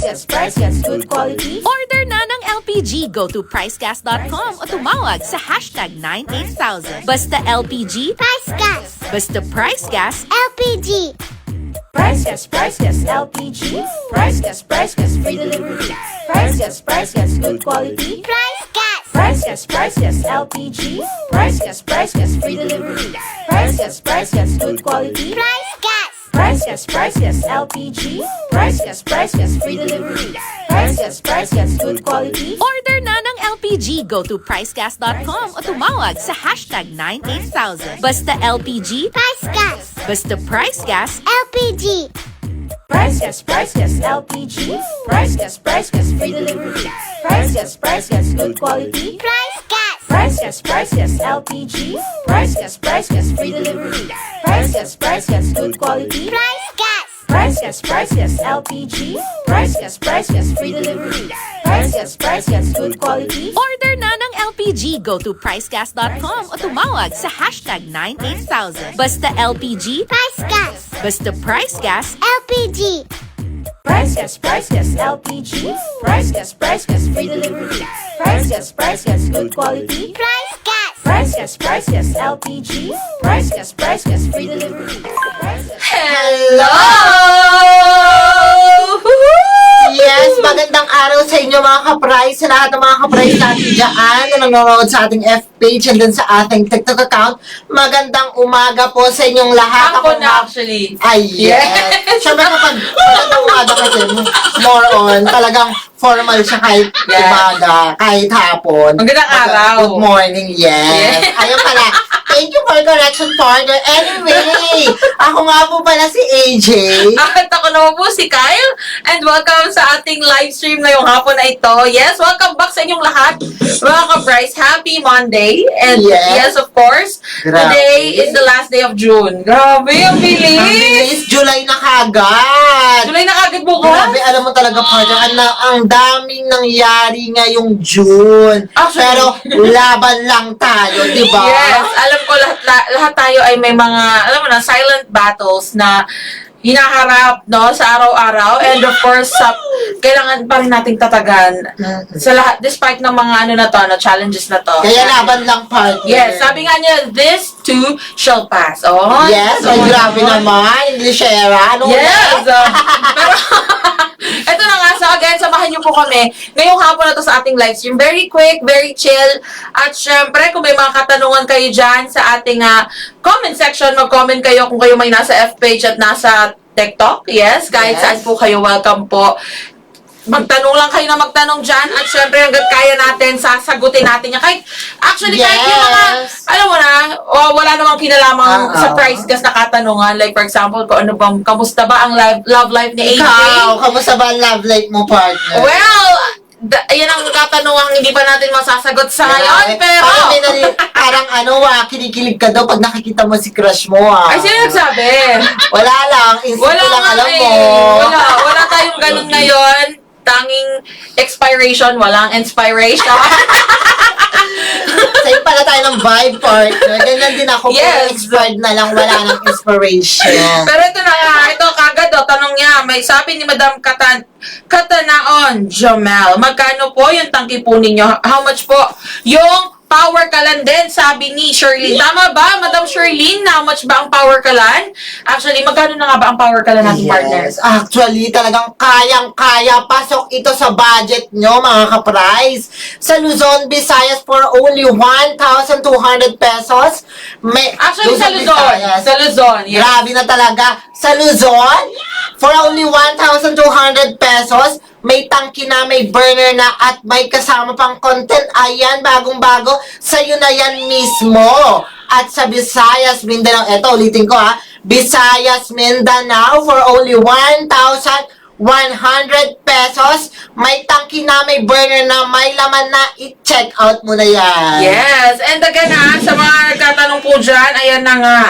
Price Good quality. Order na ng LPG. Go to pricegas.com o tumawag sa hashtag 98000. Basta LPG, Price Gas. basta price gas. LPG. Price Gas, LPG. Price Gas, free delivery. Price Gas, good quality. Price Gas. Price Gas, LPG. Price Gas, free delivery. Price Gas, good quality. Price Gas. Price Gas, LPG. Price Gas, free delivery. Price Gas, good quality. Order na ng LPG. Go to pricegas.com o tumawag sa hashtag 98000. Basta LPG, Price Gas. basta price gas. LPG. Price Gas, LPG. Price Gas, free delivery. Price Gas, good quality. Price Gas. Price Gas, LPG. Price Gas, free delivery. Price Gas, good quality. Price Gas. Price Gas, LPG. Price Gas, free delivery. Price Gas, good quality. Order na ng LPG. Go to pricegas.com o tumawag sa hashtag 98000. Basta LPG, Price Gas. basta price gas. LPG. Price Gas, LPG. Price Gas, free delivery. Price Gas, good quality. Price Gas. Price Gas, LPG. Price Gas, free delivery. Hello! Yes, magandang araw sa inyo mga ka-price, sa lahat ng mga ka-price natin dyan na nanonood sa ating F-page and then sa ating TikTok account. Magandang umaga po sa inyong lahat. Ako na actually. Ay, yes. Siyempre kapag magandang umaga kasi, more on, talagang formal siya kahit Yes. umaga, kahit hapon. Magandang araw. Good morning, yes. Yes. Ayun pala. Thank you for correction, partner. Anyway, ako nga po pala si AJ. At ako naman po si Kyle. And welcome sa ating live stream ngayong hapon na ito. Yes, welcome back sa inyong lahat. Mga ka-Bryce, happy Monday. And Yes. yes, of course, Grabe. today is the last day of June. Grabe, ang Ang bilis! bilis, July na kagad. July na kagad bukas. Grabe, alam mo talaga, partner, ang daming nangyari ngayong June. Actually. Pero laban lang tayo, di ba? Yes, alam ko lahat tayo ay may mga, alam mo na, silent battles na hinaharap, no, sa araw-araw. And of course, kailangan pa rin nating tatagan sa lahat, despite ng mga challenges na to. Kaya laban lang, partner. Yes, sabi nga niya, this too shall pass. Oh, Yes, ay grabe naman. Englishera. Ano Yes! ulit? Pero, eto na nga, so again, samahan niyo po kami ngayong hapon na to sa ating live stream. Very quick, very chill. At syempre, kung may mga katanungan kayo dyan sa ating comment section, mag-comment kayo kung kayo may nasa F-page at nasa TikTok. Yes, kahit Yes. saan po kayo, welcome po. Magtanong lang kayo na magtanong dyan. At syempre, hanggat kaya natin, sasagutin natin yan. Kahit, actually, kahit yung mga, Yes. alam mo na, wala namang kinalamang Oo. sa price gas na katanungan. Like, for example, kung ano bang, kamusta ba ang love life ni AJ? Ikaw, kamusta ba ang love life mo, partner? Well, yan ang katanungang hindi pa natin masasagot sa ngayon, pero... Parang kinikilig ka daw pag nakikita mo si crush mo, ah. Ay, sino nagsabi? Wala lang, instant Wala ko lang nga alam eh. mo. Wala tayong ganun ngayon. Tanging expiration, walang inspiration. Sa'yo pala tayo ng vibe, partner. Ganyan din ako. Yes. Puro expired na lang, wala nang inspiration. Pero ito na nga, ito kagad tanong niya, may sabi ni Madam Katanaon Jamel, magkano po yung tangki po ninyo? How much po? Yung power kalan din, sabi ni Sherlyn. Tama ba, Madam Sherlyn? How much ba ang power kalan? Actually, magkano na nga ba ang power kalan natin, partners? Actually, talagang kayang-kaya. Pasok ito sa budget nyo, mga ka-price. Sa Luzon, Visayas, for only 1,200 pesos. Actually, sa Luzon. Visayas. Sa Luzon, yes. Grabe na talaga. Sa Luzon, for only 1,200 pesos, may tangki na, may burner na, at may kasama pang content. Ayan, bagong-bago. Sa'yo na yan mismo. At sa Visayas, Mindanao, eto, ulitin ko Visayas, Mindanao, for only 1,100 pesos. May tangki na, may burner na, may laman na. I-check out mo na yan. Yes, and again sa mga nagtatanong po dyan, ayan na nga.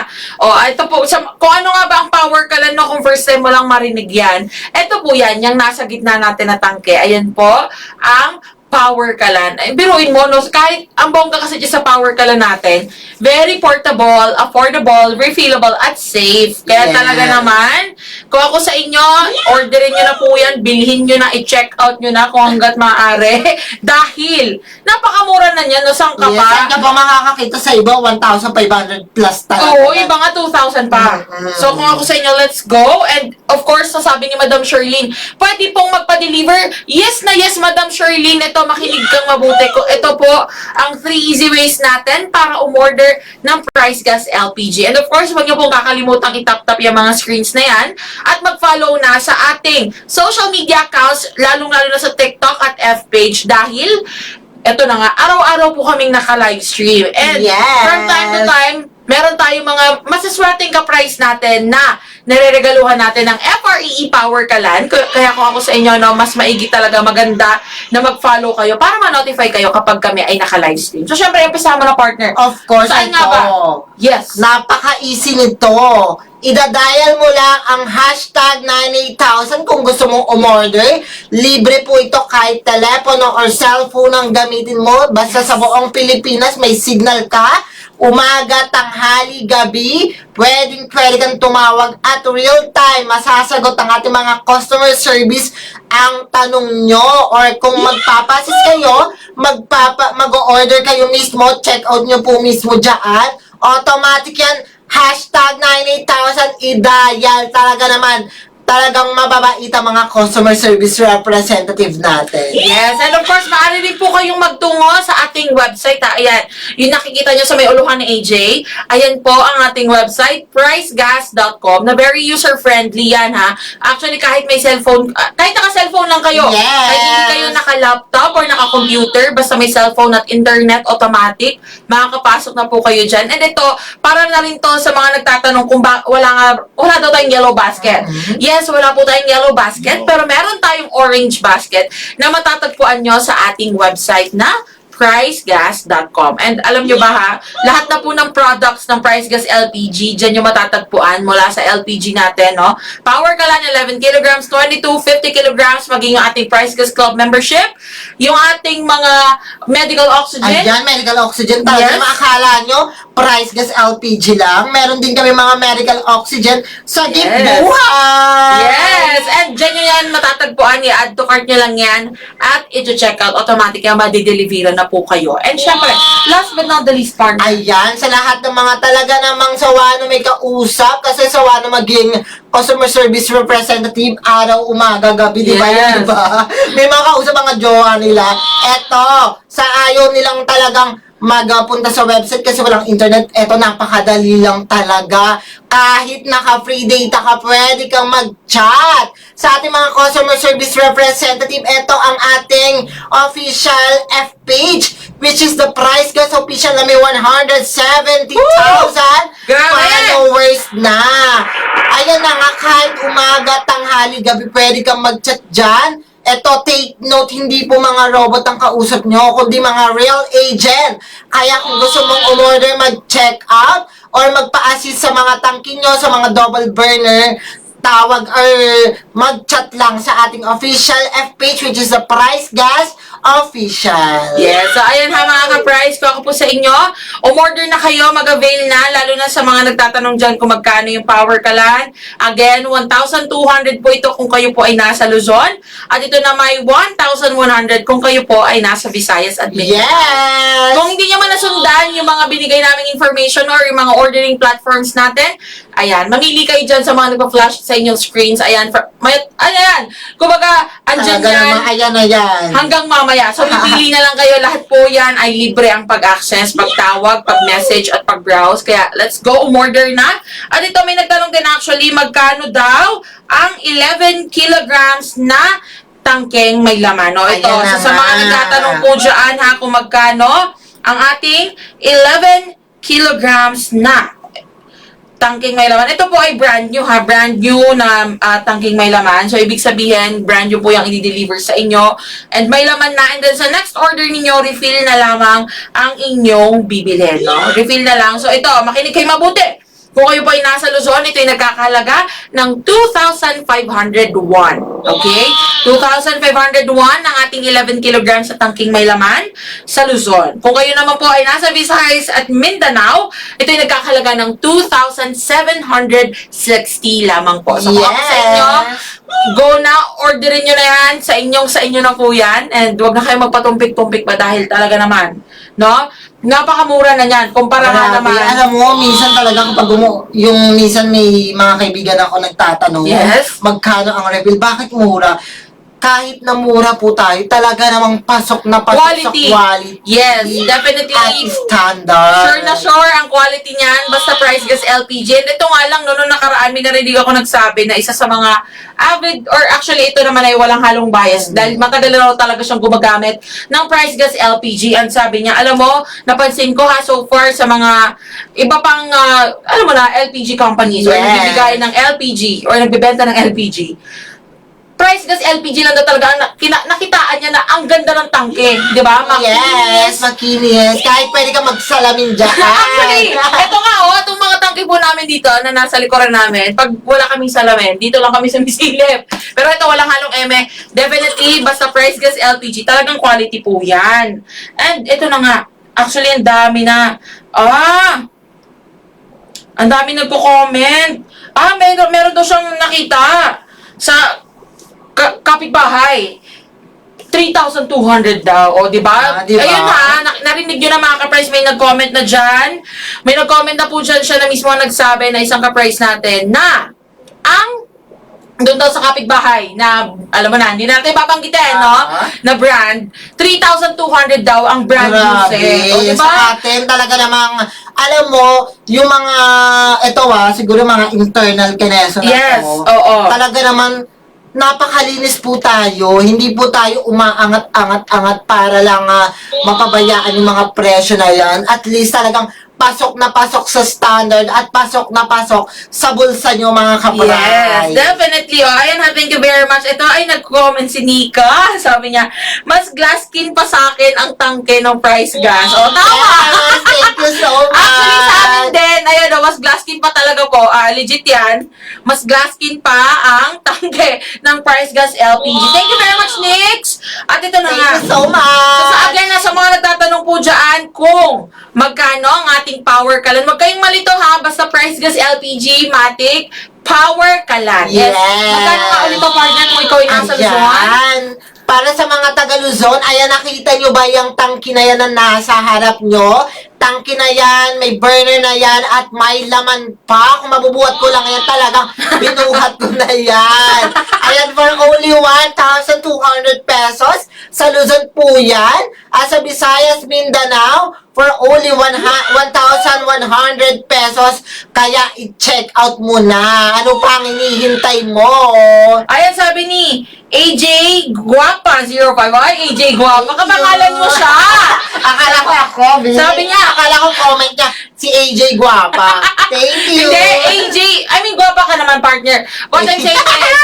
Ito po, kung ano nga ba ang power kalan, no, kung first time mo lang marinig yan, ito po yan, yung nasa gitna natin na tangke. Ayan po, ang Power Kalan. Ay, biruin mo, no? Kahit ang bongga kasi dyan sa Power Kalan natin, very portable, affordable, refillable, at safe. Kaya Yes. talaga naman, kung ako sa inyo, orderin nyo na po yan, bilhin nyo na, i-check out nyo na kung hanggat maaari. Dahil, napakamura na niyan, no? Saan ka Yes, pa? saan ka ba makakakita sa iba? 1,500 plus talaga. Oo, iba nga 2,000 pa. So, kung ako sa inyo, let's go. And, of course, sasabi ni Madam Sherlyn, pwede pong magpa-deliver. Yes na yes, Madam Sherlyn. Ito, makinig kang mabuti ko. Ito po, ang 3 easy ways natin para umorder ng Price Gas LPG. And, of course, huwag niyo pong kakalimutang itap-tap yung mga screens na yan. At mag-follow na sa ating social media accounts, lalong-lalo na sa TikTok at F-page. Dahil, eto na nga, araw-araw po kaming naka-livestream. And Yes. from time to time, meron tayong mga masaswerteng ka-price natin na nare-regaluhan natin ng FREE Power Kalan. Kaya kung ako sa inyo, no, mas maigi talaga, maganda na mag-follow kayo para ma-notify kayo kapag kami ay naka-livestream. So, syempre, umpisa mo na, partner. Of course, Saan ito. nga ba? Yes. Napaka-easy nito. Idadial mo lang ang hashtag 98000 kung gusto mong umorder. Libre po ito kahit telepono or cellphone ang gamitin mo. Basta sa buong Pilipinas may signal ka. Umaga, tanghali, gabi, pwede kang tumawag at real time masasagot ang ating mga customer service ang tanong nyo or kung magpapasis kayo, mag-order kayo mismo, check out nyo po mismo dyan. Automatic yan, hashtag 98000, i-dial talaga naman. Talagang mababait ang mga customer service representative natin. Yes, and of course, maaari rin po kayong magtungo sa ating website. Ayan, yung nakikita nyo sa may uluhan ni AJ. Ayan po ang ating website, pricegas.com, na very user-friendly yan, ha. Actually, kahit may cellphone, kahit naka-cellphone lang kayo, Yes. kahit hindi kayo naka-laptop or naka-computer, basta may cellphone at internet, automatic, makakapasok na po kayo dyan. And ito, para na rin to sa mga nagtatanong kung wala daw tayong yellow basket. Yes, wala po tayong yellow basket, pero meron tayong orange basket na matatagpuan nyo sa ating website na pricegas.com. And alam nyo ba ha, lahat na po ng products ng Price Gas LPG, dyan yung matatagpuan mula sa LPG natin, no? Power Kalan, 11 kilograms, 22, 50 kilograms, maging yung ating Price Gas Club membership, yung ating mga medical oxygen. Ayan, medical oxygen. Talaga Yes. maakala nyo, Price Gas LPG lang. Meron din kami mga medical oxygen sa Yes. buhay. Yes! And dyan nyo yan matatagpuan, i-add to cart nyo lang yan, at i-check out, automatic yan, madideliveran na po kayo. And syempre, last but not the least, partner. Ayan, sa lahat ng mga talaga namang sawa na may kausap, kasi sawa na maging customer service representative, araw, umaga, gabi, di ba Yes. yun, di ba? May mga kausap mga jowa nila. Eto, sa ayaw nilang talagang magpunta sa website kasi walang internet, eto, napakadali lang talaga. Kahit naka-free data ka, pwede kang mag-chat sa ating mga customer service representative. Eto ang ating official F-page, which is the Price Gas official na may 170,000 Grabe! followers na. Ayan na nga, kahit umaga, tanghali, gabi, pwede kang mag-chat dyan. Eto, take note, hindi po mga robot ang kausap nyo, kundi mga real agent. Kaya kung gusto mong umorder, mag-check out or magpa-assist sa mga tangki nyo, sa mga double burner, tawag or mag-chat lang sa ating official F-page, which is the Price Gas Official. Yes, so ayan ha mga ka-price, kung ako po sa inyo, umorder na kayo, mag-avail na, lalo na sa mga nagtatanong dyan kung magkano yung Power Kalan. Again, 1,200 po ito kung kayo po ay nasa Luzon, at ito na may 1,100 kung kayo po ay nasa Visayas at Mindanao. Yes! Kung hindi nyo man nasundan yung mga binigay naming information or yung mga ordering platforms natin, ayan, mamili kayo dyan sa mga nagpa-flash sa inyong screens. Ayan, ayan, kumbaga, andyan Talaga yan. naman, ayan. Hanggang mamaya. So, pipili na lang kayo. Lahat po yan ay libre ang pag-access, pagtawag, pag-message, at pag-browse. Kaya, let's go. Umorder na. At ito, may nagtanong din actually, magkano daw ang 11 kilograms na tangkeng may laman. No, ito, Ayan na so, sa mga nga. nagtatanong po dyan, ha, kung magkano ang ating 11 kilograms na tangking may laman. Ito po ay brand new ha, brand new na tangking may laman. So, ibig sabihin, brand new po yung i-deliver sa inyo. And may laman na. And then, sa next order ninyo, refill na lamang ang inyong bibilhin, no? Refill na lang. So, ito, makinig kayo mabuti. Kung kayo po ay nasa Luzon, ito ay nagkakahalaga ng 2,501. Okay? 2,501 ang ating 11 kilograms sa tangking may laman sa Luzon. Kung kayo naman po ay nasa Visayas at Mindanao, ito ay nagkakahalaga ng 2,760 lamang po. So, kung ako sa inyo, go na, orderin nyo na yan. Sa inyo na po yan. And wag na kayo magpatumpik-tumpik pa dahil talaga naman, no? Napakamura na yan. Kumpara nga Grabe. naman. Alam mo, minsan talaga kapag yung minsan may mga kaibigan ako nagtatanong, Yes. magkano ang refill? Bakit mura? Kahit na mura po tayo, talaga namang pasok na pasok Quality. sa quality. Yes, definitely. At standard. Sure na sure ang quality niyan, basta Price Gas LPG. And ito nga lang, noong nakaraan, may narinig ako nagsabi na isa sa mga avid, or actually ito naman ay walang halong bias, dahil matagal na raw talaga siyang gumagamit ng Price Gas LPG. Ang sabi niya, alam mo, napansin ko ha, so far sa mga iba pang, alam mo na, LPG companies, or Yes. nagbibigay ng LPG, or nagbibenta ng LPG. Price Gas LPG lang daw talaga ang nakitaan niya na ang ganda ng tangke, di ba? Yes, makinis. Kahit pwede ka magsalamin dyan. Actually, ito nga itong mga tangke po namin dito na nasa likuran namin, pag wala kaming salamin, dito lang kami sumisilip. Pero ito, walang halong eme. Definitely, basta Price Gas LPG, talagang quality po yan. And ito na nga, actually, ang dami na. Ang dami nagko-comment. Meron daw siyang nakita sa kapitbahay. 3,200 daw. O, di ba? Di ba? Ayun ha, narinig nyo na mga ka-price, may nag-comment na dyan. May nag-comment na po dyan siya na mismo ang nagsabi na isang ka-price natin na ang doon daw sa kapitbahay na, alam mo na, hindi natin babanggitin, no? Na brand, 3,200 daw ang brand Grabe. music. O, di Sa ba? atin, talaga namang, alam mo, yung mga, siguro mga internal kineso na Yes, to, oo. talaga naman, napakalinis po tayo. Hindi po tayo umaangat-angat-angat para lang mapabayaan yung mga presyo na yan. At least talagang pasok na pasok sa standard at pasok na pasok sa bulsa nyo mga kapatid. Yes, definitely. Ayan ha, thank you very much. Ito ay nag-comment si Nika. Sabi niya, mas glass skin pa sa akin ang tangke ng Price Gas. O, tama! Yes, thank you so much. Actually, sa amin din, ayun, mas glass skin pa talaga po. Legit yan. Mas glass skin pa ang tangke ng Price Gas LPG. Thank you very much, Nix! At ito na nga. Thank you so much. So, sa again, sa mga nagtatanong po dyan kung magkano ang ating power kalan. Huwag kayong malito ha, basta Price Gas LPG, Matic, power kalan. Yes. Magkano nga ulit pa partner kung ikaw ay nasa Luzon? Ayan. Para sa mga taga Luzon, ayan, nakita nyo ba yung tangki na yan na nasa harap nyo? Tangki na yan, may burner na yan, at may laman pa. Kung mabubuhat ko lang yan, talagang binuhat ko na yan. Ayan, for only 1,200 pesos. Sa Luzon po yan. At sa Visayas, Mindanao, for only 1,100 pesos. Kaya i-check out mo na. Ano pa ang hinihintay mo? Ayan, sabi ni AJ Guapa 05. Ay, AJ Guapa, kapangalan mo siya. Akala ko ako, Sabi niya, akala ko comment niya, si AJ Guapa. Thank you. Hindi, AJ, I mean, guwapa ka naman, partner. What I'm saying is,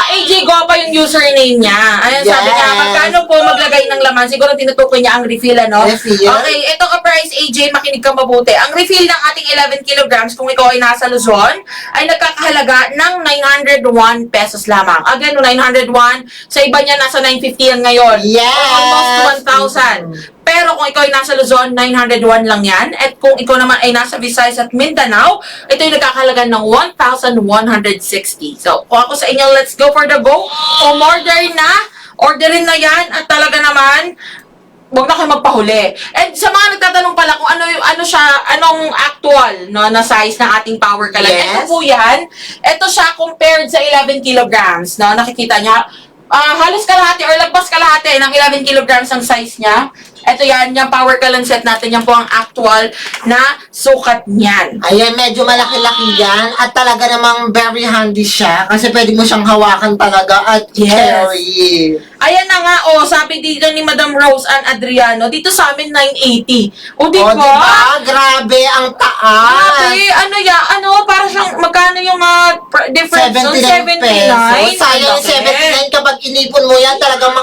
AJ Guapa yung username niya. Ayan, sabi Yes. niya, magkano po maglagay ng laman? Siguro tinutukoy niya ang refill, ano? Refill. Okay, ito ka price, AJ, makinig ka mabuti. Ang refill ng ating 11 kilograms, kung ikaw ay nasa Luzon, ay nagkakahalaga ng 901 pesos lamang. Again, 901, sa iba niya, nasa 950 yan ngayon. Yes. Almost 1,000. Pero kung ikaw ay nasa Luzon, 901 lang yan. At kung ikaw naman ay nasa Visayas at Mindanao, ito ay nagkakahalaga ng 1,160. So, kung ako sa inyo, let's go for the go. Orderin na yan. At talaga naman, huwag na kayo magpahuli. And sa mga nagtatanong pala kung anong actual no, na size ng ating power kalan. Yes. Ito po yan. Ito siya compared sa 11 kilograms. No? Nakikita niya, halos kalahati or lagpas kalahati ng 11 kilograms ang size niya. Ito yan, yung power kalan set natin. Yan po ang actual na sukat niyan. Ayan, medyo malaki-laki yan. At talaga namang very handy siya. Kasi pwede mo siyang hawakan talaga at Yes. carry. Ayan na nga, sabi dito ni Madam Rose Ann Adriano, dito sa amin 980. O, di O, ba? diba? Grabe ang taas. Grabe, para siyang, magkano yung difference? 79 pesos. Sayang yung 79 kapag inipon mo yan, talagang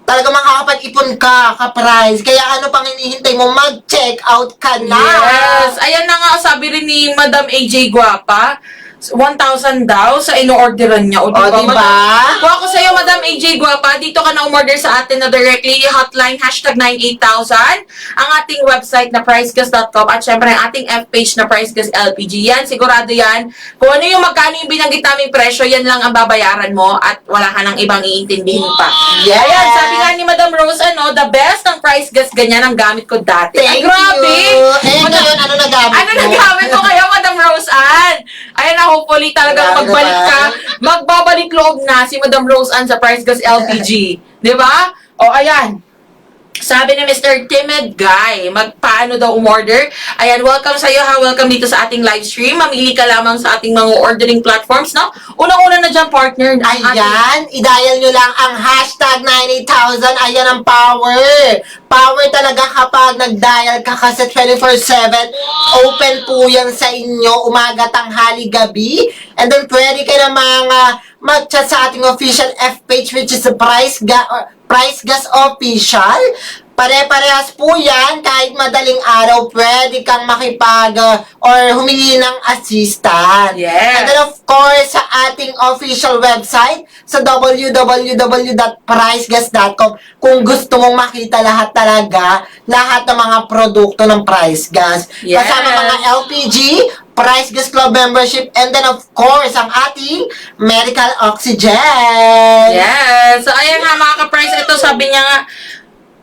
talaga makakapag-ipon ka, ka-price. Kaya ano pang hinihintay mo? Mag-check out ka na. Yes. Ayan na nga, sabi rin ni Madam AJ Guapa, 1,000 daw sa ino-orderan niya. O, diba? diba? Kung ako sa'yo, Madam AJ Guapa, dito ka na umorder sa atin na directly, hotline, #98000, ang ating website na pricegas.com, at syempre ang ating F-page na Pricegas LPG. Yan, sigurado yan. Kung ano yung magkano yung binanggit naming presyo, yan lang ang babayaran mo at wala ka nang ibang iintindihin pa. Yes. Ayan, sabi nga ni Madam Rose, the best ng Pricegas, ganyan ang gamit ko dati. Thank grabe! you. Ngayon, ano nagamit Ano mo? nagamit mo kaya, Madam Rose Ann? Ayan na, hopefully talagang Grabe magbalik ka. naman. Magbabalik loob na si Madam Rose Ann sa Pricegas LPG. Di ba? O, ayan. Sabi ni Mr. Timid Guy, magpaano daw umorder? Ayan, welcome sa iyo ha. Welcome dito sa ating live stream. Mamili ka lamang sa ating mga ordering platforms, no? Unang-una na dyan, partner. ang ating- Ayan, i-dial nyo lang ang #98000. Ayan ang power. Power talaga kapag nag-dial ka kasi 24/7. Open po yan sa inyo, umaga, tanghali, gabi. And then pwede ka namang mag-chat sa ating official F-page, which is the Price Gas Official. Pare-parehas po yan, kahit madaling araw, pwede kang or humingi ng assistant. Yes. And then of course, sa ating official website, sa www.pricegas.com, kung gusto mong makita lahat ng mga produkto ng Price Gas. Yes. Kasama mga LPG, Price Gas Club membership, and then of course, ang ating medical oxygen. Yes. So, ayan nga mga ka-price. Ito, sabi niya nga,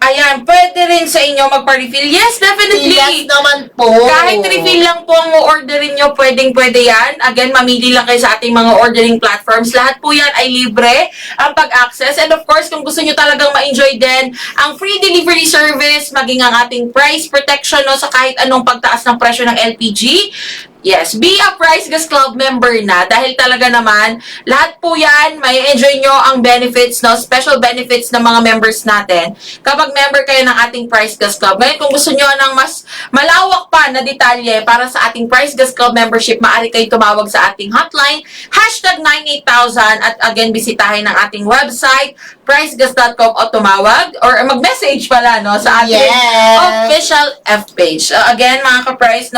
ayan, pwede rin sa inyo magpa-refill. Yes, definitely. Yes naman po. Kahit refill lang po ang orderin nyo, pwedeng-pwede yan. Again, mamili lang kayo sa ating mga ordering platforms. Lahat po yan ay libre ang pag-access. And of course, kung gusto nyo talagang ma-enjoy din ang free delivery service, maging ang ating price protection no, sa kahit anong pagtaas ng presyo ng LPG, yes, be a Price Gas Club member na dahil talaga naman, lahat po yan, may enjoy nyo ang benefits, no, special benefits ng mga members natin kapag member kayo ng ating Price Gas Club. Ngayon, kung gusto nyo ng mas malawak pa na detalye para sa ating Price Gas Club membership, maaari kayo tumawag sa ating hotline, #98000, at again, bisitahin ang ating website, pricegas.com, o tumawag or mag-message pala no sa ating Yes. official F-page. Again, mga ka-price,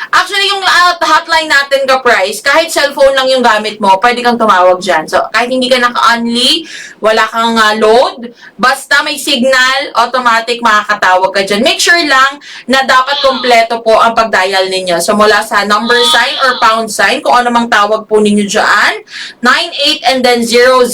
actually yung hotline natin ka-price, kahit cellphone lang yung gamit mo, pwede kang tumawag dyan. So, kahit hindi ka naka-only, wala kang load, basta may signal, automatic makakatawag ka dyan. Make sure lang na dapat kompleto po ang pag-dial ninyo. So, mula sa number sign or pound sign, kung ano mang tawag po ninyo dyan, 98 and then 000.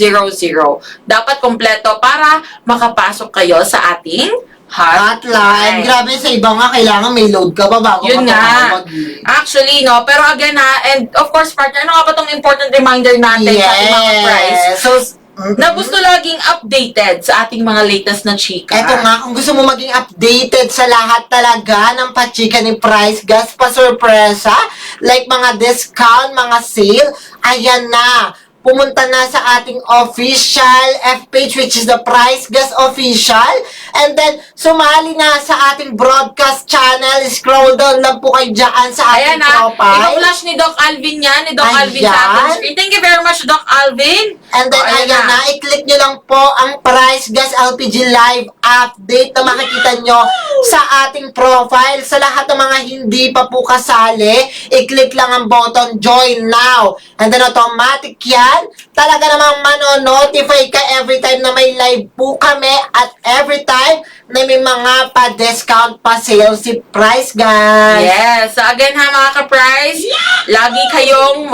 Dapat kompleto para makapasok kayo sa ating Hotline. Grabe, sa iba nga, kailangan may load ka ba bago Yun ka nga. tumawag. Actually, no. Pero again, and of course, partner, ano nga ba itong important reminder natin sa ating mga price? So, Na gusto laging updated sa ating mga latest na chika. eto nga, kung gusto mo maging updated sa lahat talaga ng pachika ni Price Gas, pa-sorpresa, like mga discount, mga sale, ayan na. Pumunta na sa ating official F-page, which is the Price Gas Official. And then, sumali na sa ating broadcast channel. Scroll down lang po kayo dyan sa Ayan ating na. profile. Ika-flash ni Doc Alvin yan. Ni Doc Ayan. Alvin sa ating screen. Thank you very much, Doc Alvin. And then, O, ayan na, i-click nyo lang po ang Price Gas LPG Live Update na makikita nyo sa ating profile. Sa lahat ng mga hindi pa po kasali, i-click lang ang button Join Now. And then, automatic yan. Talaga namang mano-notify ka every time na may live po kami at every time na may mga pa-discount pa-sale si Price Gas. Yes. So again ha, mga ka-price, lagi kayong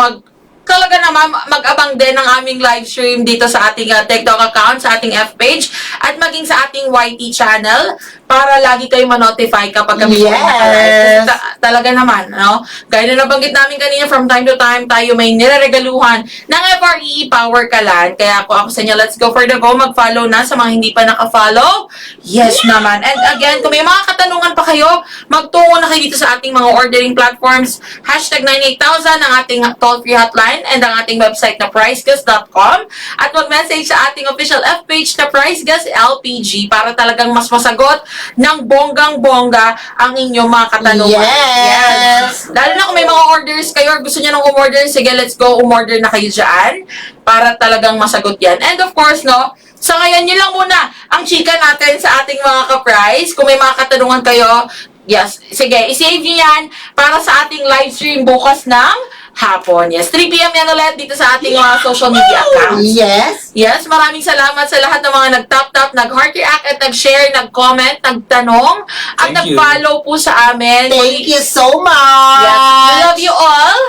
talaga naman mag-abang din ng aming live stream dito sa ating TikTok account, sa ating F-page, at maging sa ating YT channel para lagi kayong ma-notify kapag kami Yes. nakalive. Kasi talaga naman, no? Gaya na nabanggit namin kanina, from time to time, tayo may nireregaluhan ng FRE Power Kalan. Kaya kung ako sa inyo, let's go for the go. Mag-follow na sa mga hindi pa naka-follow. Yes naman. And again, kung may mga katanungan pa kayo, magtungo na kayo dito sa ating mga ordering platforms. #98000 ang ating toll-free hotline and ang ating website na pricegas.com, at mag-message sa ating official F-page na Pricegas LPG para talagang mas masagot ng bonggang-bongga ang inyong mga katanungan. Yes. Lalo na kung may mga orders kayo or gusto nyo nang umorder, sige, let's go, umorder na kayo dyan para talagang masagot yan. And of course, no, So ngayon, yun lang muna ang chika natin sa ating mga ka-price. Kung may mga katanungan kayo, yes, sige, isave nyo yan para sa ating live stream bukas ng hapon. Yes, 3 p.m. yan ulit dito sa ating mga social media accounts. Yes. Yes, maraming salamat sa lahat ng mga nag-tap-tap, nag-heart react, at nag-share, nag-comment, nagtanong, at Thank you. nag-follow po sa amin. Thank you so much. Yes, we love you all.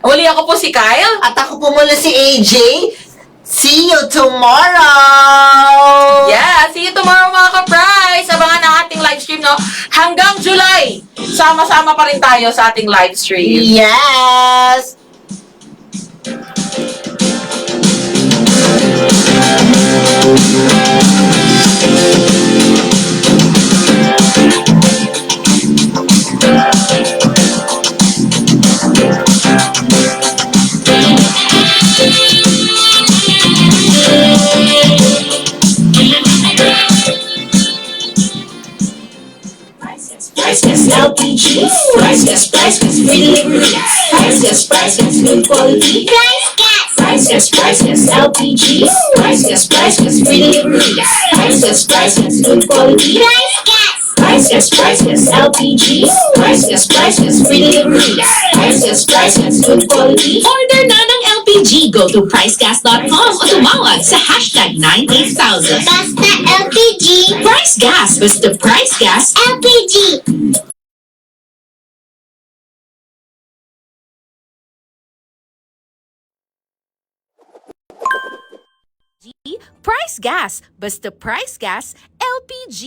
Muli ako po si Kyle. At ako po muna si AJ. See you tomorrow! Yeah, see you tomorrow mga ka-price. Abangan ang ating live stream, no? Hanggang July, sama-sama pa rin tayo sa ating live stream. Yes! Price Gas LPG. Price Gas, free delivery. Price Gas, good quality. Price Gas. Price Gas LPG. Price Gas, free delivery. Price Gas, good quality. Price Gas. Price Gas LPG. Price Gas, free delivery. Price Gas, good quality. Order na ng LPG. Go to pricegas.com o tumawag sa hashtag 98000. Basta LPG. Price Gas. Basta Price Gas. LPG. Price Gas. Basta Price Gas. LPG.